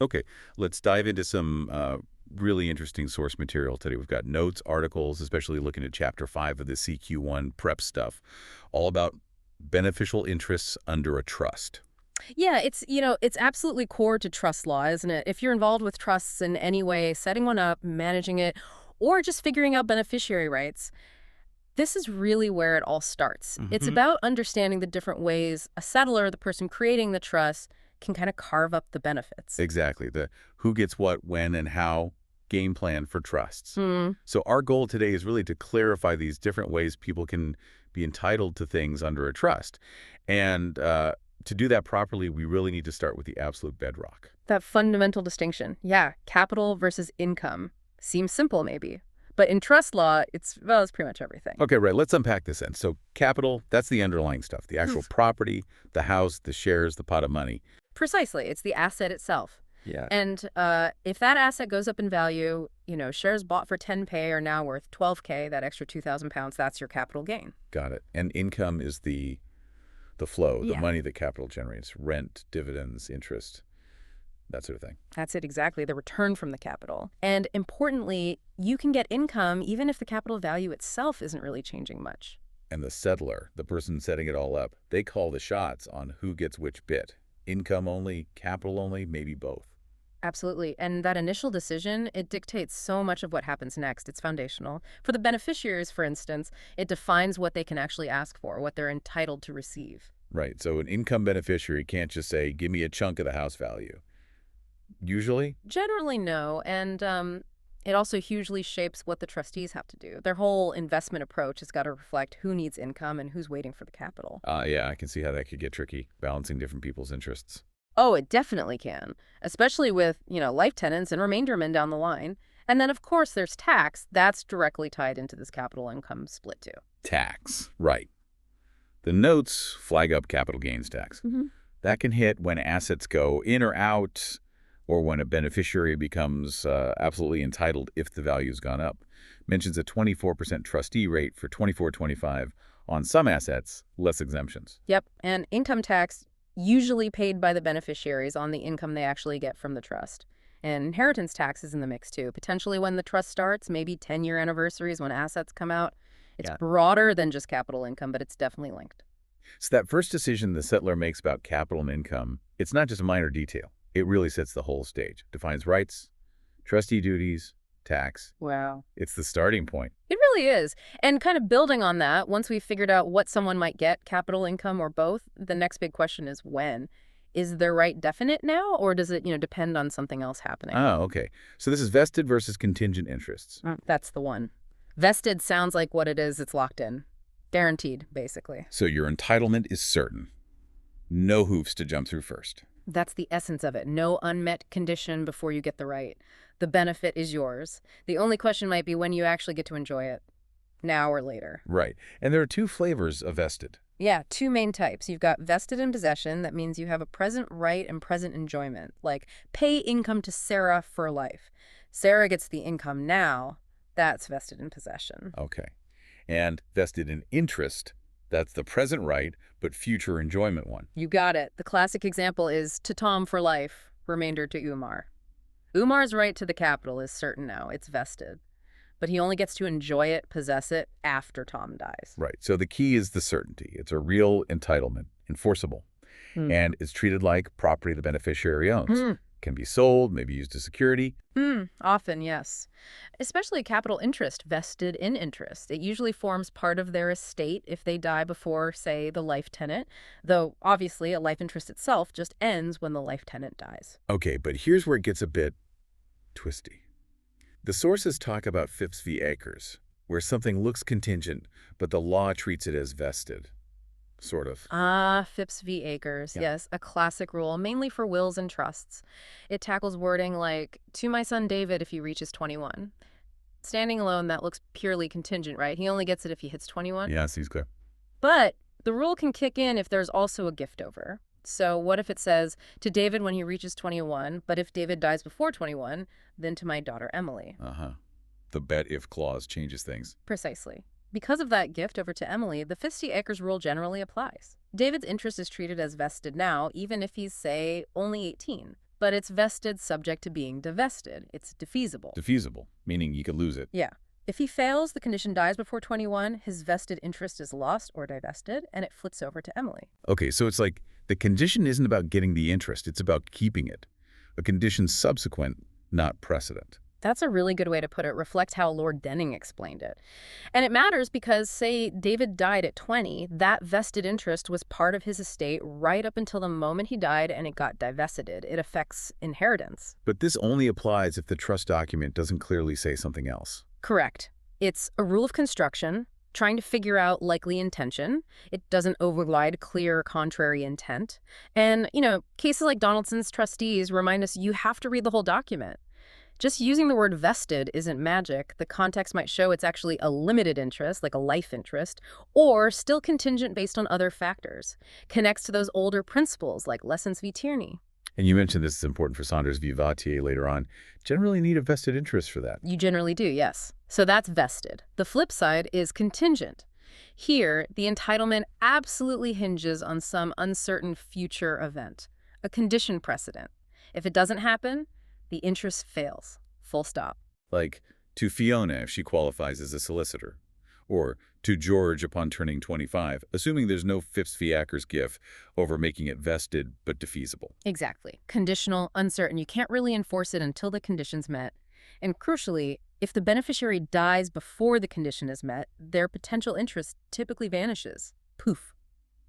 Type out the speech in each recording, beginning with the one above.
Okay, let's dive into some really interesting source material today. We've got notes, articles, especially looking at Chapter 5 of the CQ1 prep stuff, all about beneficial interests under a trust. Yeah, it's absolutely core to trust law, isn't it? If you're involved with trusts in any way, setting one up, managing it, or just figuring out beneficiary rights, this is really where it all starts. It's Hmm. about understanding the different ways a settler, the person creating the trust, can kind of carve up the benefits. Exactly. The who gets what, when, and how game plan for trusts. Hmm. So our goal today is really to clarify these different ways people can be entitled to things under a trust. And to do that properly, we really need to start with the absolute bedrock. That fundamental distinction. Yeah, capital versus income. Seems simple, maybe. But in trust law, it's pretty much everything. Okay, right. Let's unpack this then. So capital, that's the underlying stuff, the actual property, the house, the shares, the pot of money. Precisely. It's the asset itself. Yeah. And if that asset goes up in value, shares bought for 10K are now worth 12K, that extra 2,000 pounds, that's your capital gain. Got it. And income is the flow, the Yeah. money that capital generates, rent, dividends, interest, that sort of thing. That's it exactly, the return from the capital. And importantly, you can get income even if the capital value itself isn't really changing much. And the settler, the person setting it all up, they call the shots on who gets which bit. Income only, capital only, maybe both. Absolutely. And that initial decision, it dictates so much of what happens next. It's foundational. For the beneficiaries, for instance, it defines what they can actually ask for, what they're entitled to receive. Right. So an income beneficiary can't just say, give me a chunk of the house value. Usually, Generally, no. And it also hugely shapes what the trustees have to do. Their whole investment approach has got to reflect who needs income and who's waiting for the capital. yeah, I can see how that could get tricky, balancing different people's interests. Oh, it definitely can, especially with, life tenants and remaindermen down the line. And then, of course, there's tax. That's directly tied into this capital income split, too. Tax. Right. The notes flag up capital gains tax. Hmm. That can hit when assets go in or out, or when a beneficiary becomes absolutely entitled if the value's gone up. Mentions a 24% trustee rate for 24-25 on some assets, less exemptions. Yep. And income tax usually paid by the beneficiaries on the income they actually get from the trust. And inheritance tax is in the mix, too. Potentially when the trust starts, maybe 10-year anniversaries when assets come out. It's Yeah. broader than just capital income, but it's definitely linked. So that first decision the settler makes about capital and income, it's not just a minor detail. It really sets the whole stage, defines rights, trustee duties, tax. Wow. It's the starting point. It really is. And kind of building on that, once we've figured out what someone might get, capital income or both, the next big question is when. Is their right definite now, or does it, depend on something else happening? Oh, okay. So this is vested versus contingent interests. That's the one. Vested sounds like what it is, it's locked in. Guaranteed, basically. So your entitlement is certain. No hoops to jump through first. That's the essence of it. No unmet condition before you get the right. The benefit is yours. The only question might be when you actually get to enjoy it. Now or later. Right. And there are two flavors of vested. Yeah, two main types. You've got vested in possession. That means you have a present right and present enjoyment. Like, pay income to Sarah for life. Sarah gets the income now. That's vested in possession. Okay. And vested in interest, that's the present right, but future enjoyment one. You got it. The classic example is to Tom for life, remainder to Umar. Umar's right to the capital is certain now. It's vested. But he only gets to enjoy it, possess it, after Tom dies. Right. So the key is the certainty. It's a real entitlement, enforceable, and it's treated like property the beneficiary owns. Hmm. Can be sold, maybe used as security. Often, yes. Especially capital interest, vested in interest. It usually forms part of their estate if they die before, say, the life tenant, though obviously a life interest itself just ends when the life tenant dies. Okay, but here's where it gets a bit twisty. The sources talk about Phipps v. Acres, where something looks contingent, but the law treats it as vested. Sort of. Ah, Phipps v. Acres, Yeah. yes, a classic rule, mainly for wills and trusts. It tackles wording like, to my son David if he reaches 21. Standing alone, that looks purely contingent, right? He only gets it if he hits 21. Yeah, seems clear. But the rule can kick in if there's also a gift over. So what if it says, to David when he reaches 21, but if David dies before 21, then to my daughter Emily. Uh-huh. The bet-if clause changes things. Precisely. Because of that gift over to Emily, the 50 acres rule generally applies. David's interest is treated as vested now, even if he's, say, only 18. but it's vested subject to being divested. It's defeasible. Defeasible, meaning you could lose it. Yeah. If he fails, the condition dies before 21, his vested interest is lost or divested, and it flips over to Emily. Okay, so it's like the condition isn't about getting the interest, it's about keeping it. A condition subsequent, not precedent. That's a really good way to put it. Reflects how Lord Denning explained it. And it matters because, say, David died at 20, that vested interest was part of his estate right up until the moment he died and it got divested. It affects inheritance. But this only applies if the trust document doesn't clearly say something else. Correct. It's a rule of construction, trying to figure out likely intention. It doesn't override clear contrary intent. And, cases like Donaldson's trustees remind us you have to read the whole document. Just using the word vested isn't magic. The context might show it's actually a limited interest, like a life interest, or still contingent based on other factors. Connects to those older principles like Lessons v. Tierney. And you mentioned this is important for Saunders v. Vautier later on. Generally need a vested interest for that. You generally do, yes. So that's vested. The flip side is contingent. Here, the entitlement absolutely hinges on some uncertain future event, a condition precedent. If it doesn't happen, the interest fails. Full stop. Like to Fiona if she qualifies as a solicitor. Or to George upon turning 25, assuming there's no Phipps-Fiacker's gift over making it vested but defeasible. Exactly. Conditional, uncertain. You can't really enforce it until the condition's met. And crucially, if the beneficiary dies before the condition is met, their potential interest typically vanishes. Poof.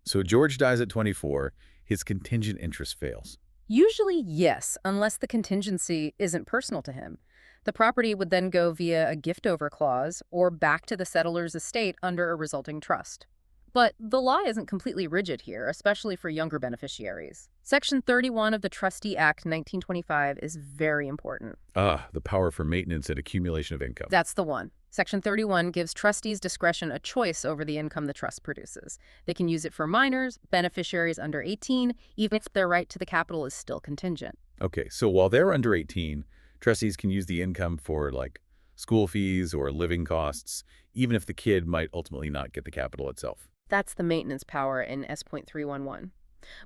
So George dies at 24, his contingent interest fails. Usually, yes, unless the contingency isn't personal to him. The property would then go via a gift-over clause or back to the settler's estate under a resulting trust. But the law isn't completely rigid here, especially for younger beneficiaries. Section 31 of the Trustee Act 1925 is very important. The power for maintenance and accumulation of income. That's the one. Section 31 gives trustees discretion a choice over the income the trust produces. They can use it for minors, beneficiaries under 18, even if their right to the capital is still contingent. Okay, so while they're under 18, trustees can use the income for, like, school fees or living costs, even if the kid might ultimately not get the capital itself. That's the maintenance power in S.311.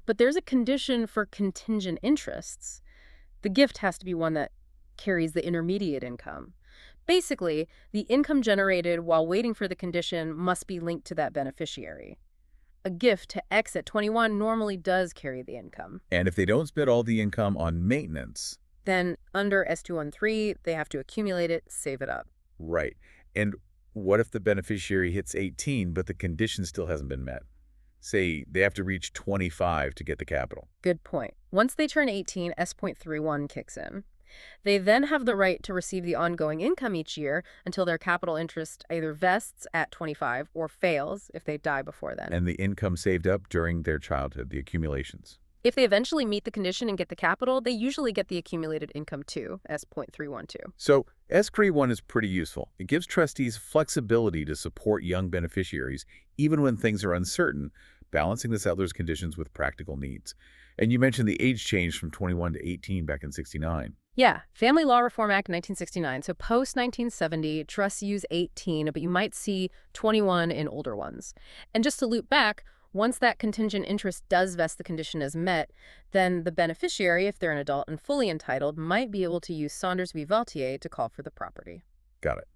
But there's a condition for contingent interests. The gift has to be one that carries the intermediate income. Basically, the income generated while waiting for the condition must be linked to that beneficiary. A gift to X at 21 normally does carry the income. And if they don't spend all the income on maintenance, then under S.213, they have to accumulate it, save it up. right. And what if the beneficiary hits 18, but the condition still hasn't been met? Say they have to reach 25 to get the capital. Good point. Once they turn 18, S.31 kicks in. They then have the right to receive the ongoing income each year until their capital interest either vests at 25 or fails if they die before then. And the income saved up during their childhood, the accumulations. If they eventually meet the condition and get the capital, they usually get the accumulated income too, S.312. So SQE1 is pretty useful. It gives trustees flexibility to support young beneficiaries, even when things are uncertain, balancing the settler's conditions with practical needs. And you mentioned the age change from 21 to 18 back in '69. Yeah, Family Law Reform Act 1969. So post-1970, trusts use 18, but you might see 21 in older ones. And just to loop back, once that contingent interest does vest the condition is met, then the beneficiary, if they're an adult and fully entitled, might be able to use Saunders v. Vautier to call for the property. Got it.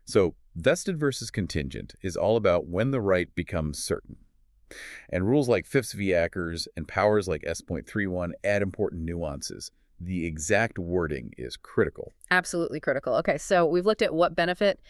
So vested versus contingent is all about when the right becomes certain. And rules like Phipps-Fiacker's and powers like S.31 add important nuances. The exact wording is critical. Absolutely critical. Okay, so we've looked at what benefit,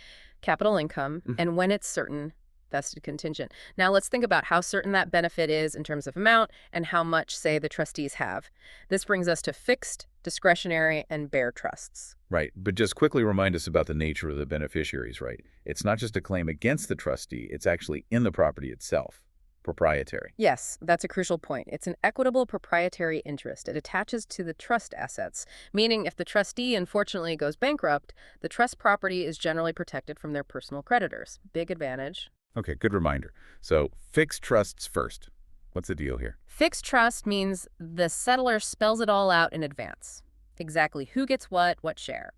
capital income, and when it's certain, vested contingent. Now let's think about how certain that benefit is in terms of amount and how much, say, the trustees have. This brings us to fixed, discretionary, and bare trusts. Right, but just quickly remind us about the nature of the beneficiaries, right? It's not just a claim against the trustee, it's actually in the property itself. Proprietary. Yes, that's a crucial point. It's an equitable proprietary interest. It attaches to the trust assets, meaning if the trustee unfortunately goes bankrupt, the trust property is generally protected from their personal creditors. Big advantage. Okay, good reminder. So fixed trusts first. What's the deal here? Fixed trust means the settler spells it all out in advance. Exactly who gets what share.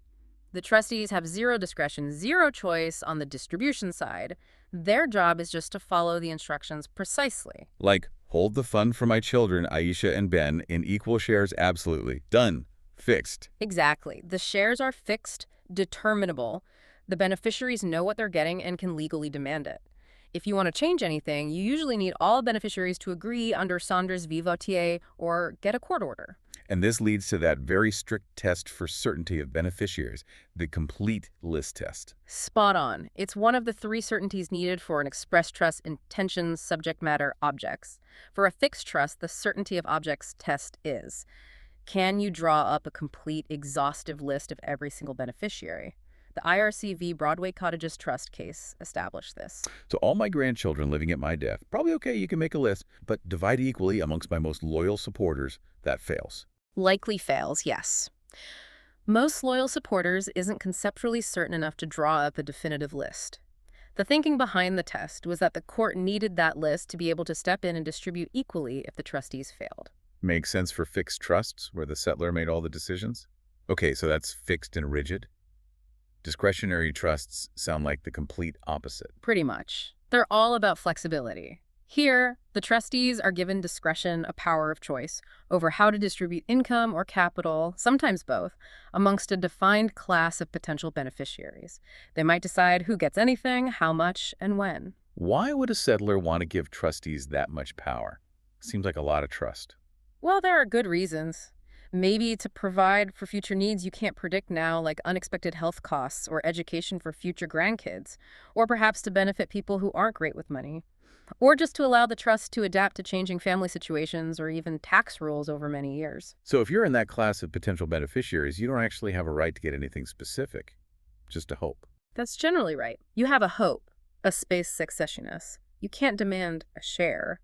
The trustees have zero discretion, zero choice on the distribution side. Their job is just to follow the instructions precisely. Like, hold the fund for my children, Aisha and Ben, in equal shares absolutely. Done. Fixed. Exactly. The shares are fixed, determinable. The beneficiaries know what they're getting and can legally demand it. If you want to change anything, you usually need all beneficiaries to agree under Saunders v. Vautier or get a court order. And this leads to that very strict test for certainty of beneficiaries, the complete list test. Spot on. It's one of the 3 certainties needed for an express trust: intentions, subject matter, objects. For a fixed trust, the certainty of objects test is: can you draw up a complete, exhaustive list of every single beneficiary? The IRC v. Broadway Cottages trust case established this. So all my grandchildren living at my death, probably okay, you can make a list, but divide equally amongst my most loyal supporters, that fails. Likely fails, yes. Most loyal supporters isn't conceptually certain enough to draw up a definitive list. The thinking behind the test was that the court needed that list to be able to step in and distribute equally if the trustees failed. Makes sense for fixed trusts, where the settler made all the decisions? Okay, so that's fixed and rigid. Discretionary trusts sound like the complete opposite. Pretty much. They're all about flexibility. Here, the trustees are given discretion, a power of choice, over how to distribute income or capital, sometimes both, amongst a defined class of potential beneficiaries. They might decide who gets anything, how much, and when. Why would a settler want to give trustees that much power? Seems like a lot of trust. Well, there are good reasons. Maybe to provide for future needs you can't predict now, like unexpected health costs or education for future grandkids, or perhaps to benefit people who aren't great with money. Or just to allow the trust to adapt to changing family situations or even tax rules over many years. So if you're in that class of potential beneficiaries, you don't actually have a right to get anything specific, just a hope. That's generally right. You have a hope, a spes successionis. You can't demand a share.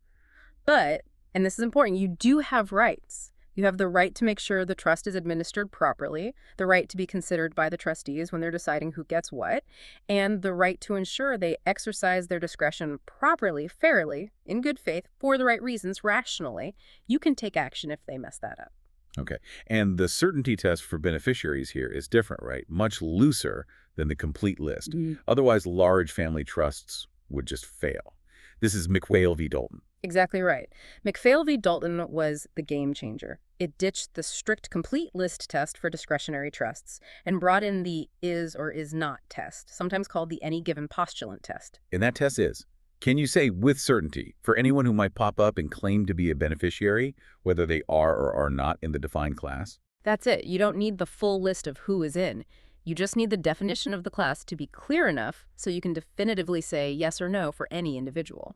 But, and this is important, you do have rights. You have the right to make sure the trust is administered properly, the right to be considered by the trustees when they're deciding who gets what, and the right to ensure they exercise their discretion properly, fairly, in good faith, for the right reasons, rationally. You can take action if they mess that up. Okay. And the certainty test for beneficiaries here is different, right? Much looser than the complete list. Otherwise, large family trusts would just fail. This is McPhail v. Doulton. Exactly right. McPhail v. Doulton was the game changer. It ditched the strict complete list test for discretionary trusts and brought in the is or is not test, sometimes called the any given postulant test. And that test is, can you say with certainty for anyone who might pop up and claim to be a beneficiary, whether they are or are not in the defined class? That's it. You don't need the full list of who is in. You just need the definition of the class to be clear enough so you can definitively say yes or no for any individual.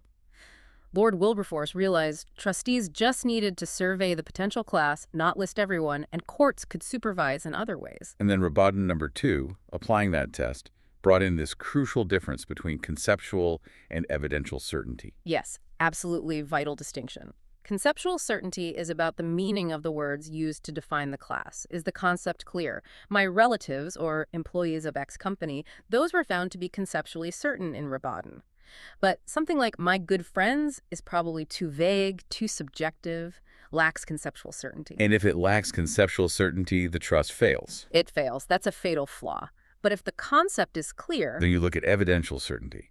Lord Wilberforce realized trustees just needed to survey the potential class, not list everyone, and courts could supervise in other ways. And then Re Baden number 2, applying that test, brought in this crucial difference between conceptual and evidential certainty. Yes, absolutely vital distinction. Conceptual certainty is about the meaning of the words used to define the class. Is the concept clear? My relatives, or employees of X company, those were found to be conceptually certain in Re Baden. But something like my good friends is probably too vague, too subjective, lacks conceptual certainty. And if it lacks conceptual certainty, the trust fails. It fails. That's a fatal flaw. But if the concept is clear, Then you look at evidential certainty,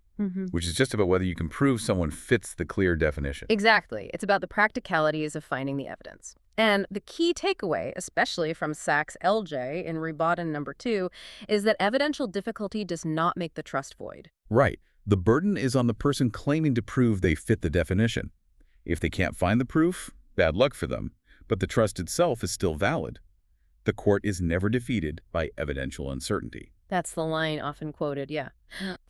which is just about whether you can prove someone fits the clear definition. Exactly. It's about the practicalities of finding the evidence. And the key takeaway, especially from Sachs LJ in Re Baden number 2, is that evidential difficulty does not make the trust void. Right. The burden is on the person claiming to prove they fit the definition. If they can't find the proof, bad luck for them, but the trust itself is still valid. The court is never defeated by evidential uncertainty. That's the line often quoted, yeah.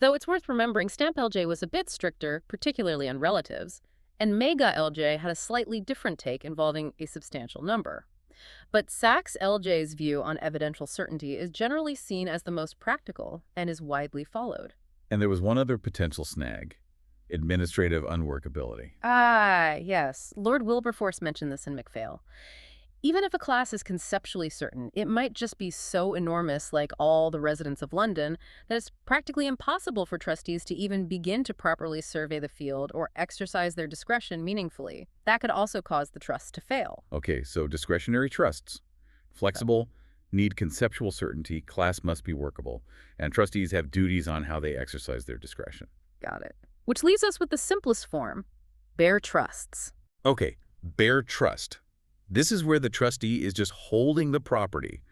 Though it's worth remembering, Stamp LJ was a bit stricter, particularly on relatives, and Mega LJ had a slightly different take involving a substantial number. But Sachs LJ's view on evidential certainty is generally seen as the most practical and is widely followed. And there was one other potential snag, administrative unworkability. Ah, yes. Lord Wilberforce mentioned this in McPhail. Even if a class is conceptually certain, it might just be so enormous, like all the residents of London, that it's practically impossible for trustees to even begin to properly survey the field or exercise their discretion meaningfully. That could also cause the trust to fail. Okay, so discretionary trusts. Flexible, need conceptual certainty, class must be workable, and trustees have duties on how they exercise their discretion. Got it. Which leaves us with the simplest form, bare trusts. Okay, bare trust. This is where the trustee is just holding the property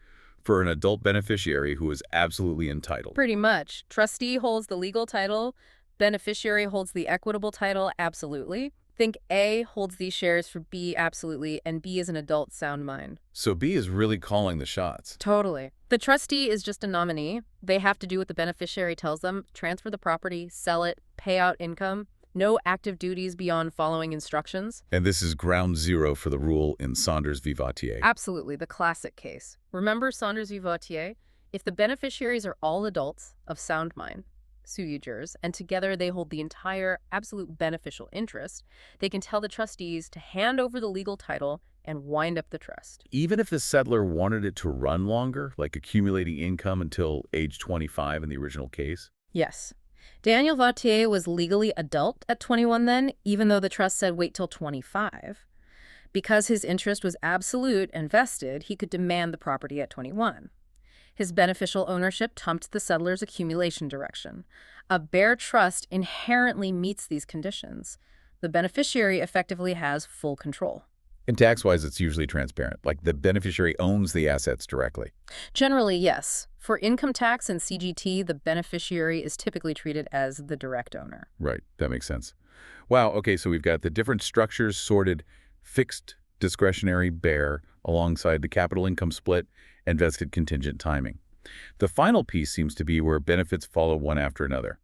for an adult beneficiary who is absolutely entitled. Pretty much. Trustee holds the legal title, beneficiary holds the equitable title, absolutely. Think A holds these shares for B, absolutely, and B is an adult sound mind. So B is really calling the shots. Totally. The trustee is just a nominee. They have to do what the beneficiary tells them, transfer the property, sell it, pay out income. No active duties beyond following instructions. And this is ground zero for the rule in Saunders v. Vautier. Absolutely, the classic case. Remember Saunders v. Vautier? If the beneficiaries are all adults of sound mind, sui juris, and together they hold the entire absolute beneficial interest, they can tell the trustees to hand over the legal title and wind up the trust. Even if the settlor wanted it to run longer, like accumulating income until age 25 in the original case? Yes. Daniel Vautier was legally adult at 21 then, even though the trust said wait till 25. Because his interest was absolute and vested, he could demand the property at 21. His beneficial ownership trumped the settler's accumulation direction. A bare trust inherently meets these conditions. The beneficiary effectively has full control. And tax-wise, it's usually transparent, like the beneficiary owns the assets directly. Generally, yes. For income tax and CGT, the beneficiary is typically treated as the direct owner. Right, that makes sense. Wow, okay, so we've got the different structures sorted, fixed, discretionary, bare, alongside the capital income split and vested contingent timing. The final piece seems to be where benefits follow one after another.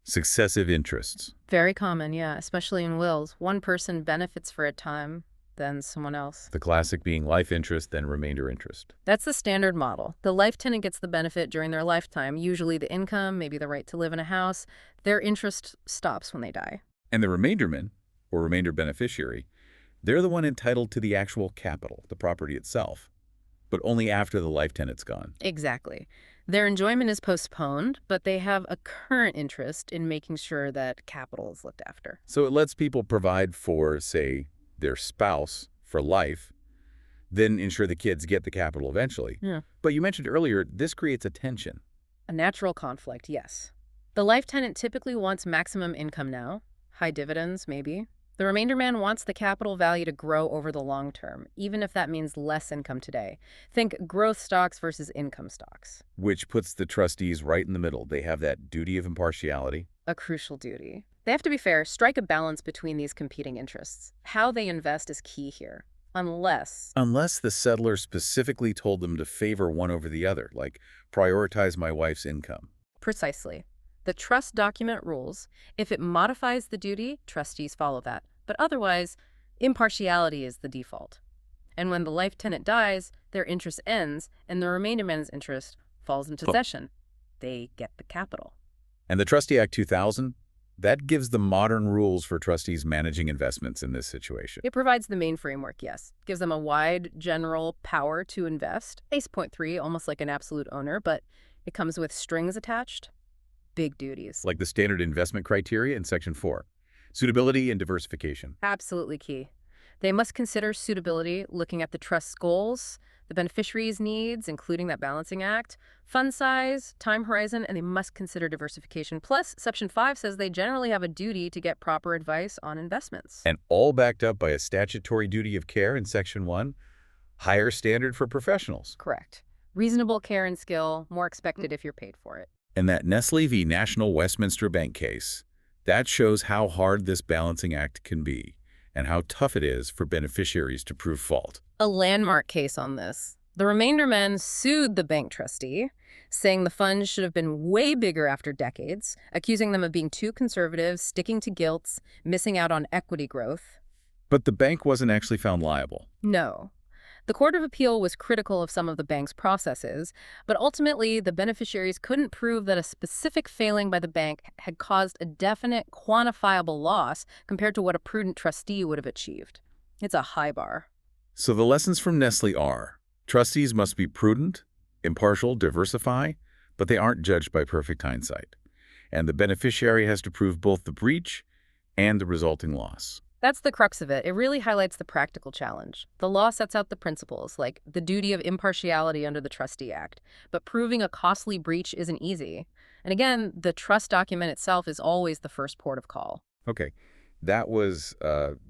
Successive interests. Very common, yeah, especially in wills. One person benefits for a time, then someone else. The classic being life interest, then remainder interest. That's the standard model. The life tenant gets the benefit during their lifetime, usually the income, maybe the right to live in a house. Their interest stops when they die. And the remaindermen, or remainder beneficiary, they're the one entitled to the actual capital, the property itself, but only after the life tenant's gone. Exactly. Their enjoyment is postponed, but they have a current interest in making sure that capital is looked after. So it lets people provide for, say, their spouse for life, then ensure the kids get the capital eventually. Yeah. But you mentioned earlier, this creates a tension. A natural conflict, yes. The life tenant typically wants maximum income now, high dividends maybe. The remainder man wants the capital value to grow over the long term, even if that means less income today. Think growth stocks versus income stocks. Which puts the trustees right in the middle. They have that duty of impartiality. A crucial duty. They have to be fair, strike a balance between these competing interests. How they invest is key here. Unless the settler specifically told them to favor one over the other, like prioritize my wife's income. Precisely. The trust document rules. If it modifies the duty, trustees follow that. But otherwise, impartiality is the default. And when the life tenant dies, their interest ends, and the remainder man's interest falls into possession. They get the capital. And the Trustee Act 2000, that gives the modern rules for trustees managing investments in this situation. It provides the main framework, yes. Gives them a wide general power to invest. Base point 3, almost like an absolute owner, but it comes with strings attached. Big duties. Like the standard investment criteria in Section 4. Suitability and diversification. Absolutely key. They must consider suitability, looking at the trust's goals, the beneficiary's needs, including that balancing act, fund size, time horizon, and they must consider diversification. Plus, Section 5 says they generally have a duty to get proper advice on investments. And all backed up by a statutory duty of care in Section 1, higher standard for professionals. Correct. Reasonable care and skill, more expected if you're paid for it. And that Nestle v. National Westminster Bank case, that shows how hard this balancing act can be and how tough it is for beneficiaries to prove fault. A landmark case on this. The remainder men sued the bank trustee, saying the funds should have been way bigger after decades, accusing them of being too conservative, sticking to gilts, missing out on equity growth. But the bank wasn't actually found liable. No. The Court of Appeal was critical of some of the bank's processes, but ultimately the beneficiaries couldn't prove that a specific failing by the bank had caused a definite, quantifiable loss compared to what a prudent trustee would have achieved. It's a high bar. So the lessons from Nestle are, trustees must be prudent, impartial, diversify, but they aren't judged by perfect hindsight. And the beneficiary has to prove both the breach and the resulting loss. That's the crux of it. It really highlights the practical challenge. The law sets out the principles, like the duty of impartiality under the Trustee Act, but proving a costly breach isn't easy. And again, the trust document itself is always the first port of call. Okay, that was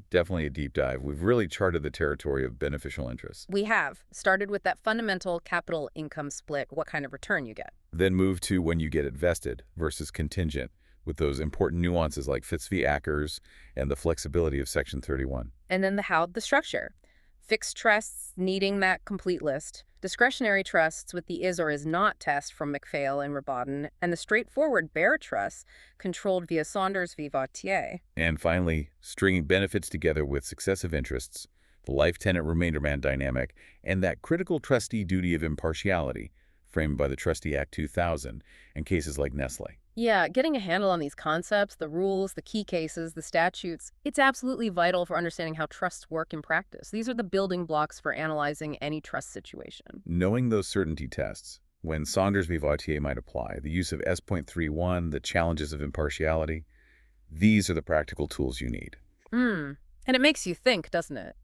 definitely a deep dive. We've really charted the territory of beneficial interests. We have started with that fundamental capital income split, what kind of return you get. Then move to when you get it vested versus contingent, with those important nuances like Fitz v. Ackers and the flexibility of Section 31. And then the how, the structure. Fixed trusts needing that complete list, discretionary trusts with the is or is not test from McPhail and Re Baden, and the straightforward bare trusts controlled via Saunders v. Vautier. And finally, stringing benefits together with successive interests, the life-tenant remainderman dynamic, and that critical trustee duty of impartiality, framed by the Trustee Act 2000 and cases like Nestle. Yeah, getting a handle on these concepts, the rules, the key cases, the statutes, it's absolutely vital for understanding how trusts work in practice. These are the building blocks for analyzing any trust situation. Knowing those certainty tests, when Saunders v. Vautier might apply, the use of S.31, the challenges of impartiality, these are the practical tools you need. And it makes you think, doesn't it?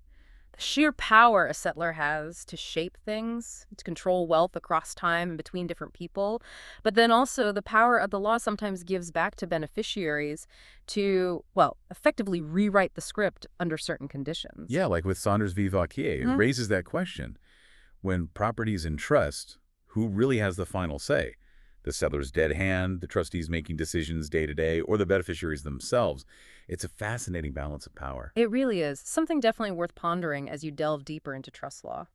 The sheer power a settler has to shape things, to control wealth across time and between different people, but then also the power of the law sometimes gives back to beneficiaries to, well, effectively rewrite the script under certain conditions. Yeah, like with Saunders v. Vautier, it raises that question. When property's in trust, who really has the final say? The settler's dead hand, the trustees making decisions day to day, or the beneficiaries themselves? It's a fascinating balance of power. It really is. Something definitely worth pondering as you delve deeper into trust law.